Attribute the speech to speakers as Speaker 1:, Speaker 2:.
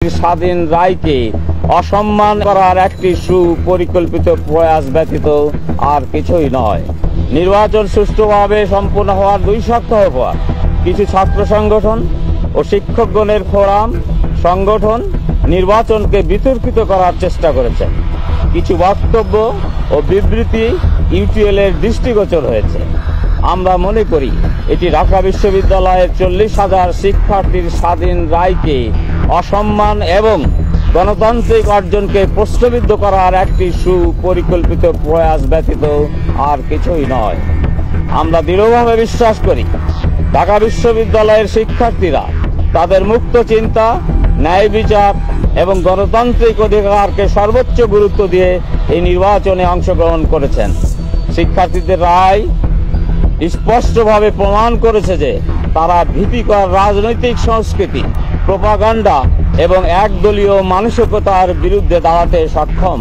Speaker 1: স্বাধীন রায়কে অসম্মান করার একটি সুপরিকল্পিত প্রয়াস ব্যতীত আর কিছুই নয়। নির্বাচন সুষ্ঠুভাবে সম্পন্ন হওয়ার 2 সপ্তাহ পর কিছু ছাত্র সংগঠন ও শিক্ষকগণের ফোরাম সংগঠন নির্বাচনকে বিতর্কিত করার চেষ্টা করেছে। কিছু বক্তব্য ও বিবৃতি ইউটিএলের দৃষ্টিগোচর হয়েছে। আমরা মনে করি এটি ঢাকা বিশ্ববিদ্যালয়ের 40,000 শিক্ষার্থীর স্বাধীন রায়কে অসম্মান এবং গণতান্ত্রিক অর্জনকে প্রশ্নবিদ্ধ করার একটি সুপরিকল্পিত প্রয়াস ব্যতীত আর কিছুই নয়। আমরা দৃঢ়ভাবে বিশ্বাস করি ঢাকা বিশ্ববিদ্যালয়ের শিক্ষার্থীরা তাদের মুক্ত চিন্তা, ন্যায় বিচার এবং গণতান্ত্রিক অধিকারকে সর্বোচ্চ গুরুত্ব দিয়ে এই নির্বাচনে অংশগ্রহণ করেছেন। শিক্ষার্থীদের রায় স্পষ্টভাবে প্রমাণ করেছে যে তারা ভীতিকর রাজনৈতিক সংস্কৃতি, প্রোপাগান্ডা এবং একদলীয় মানসিকতার বিরুদ্ধে দাঁড়াতে সক্ষম।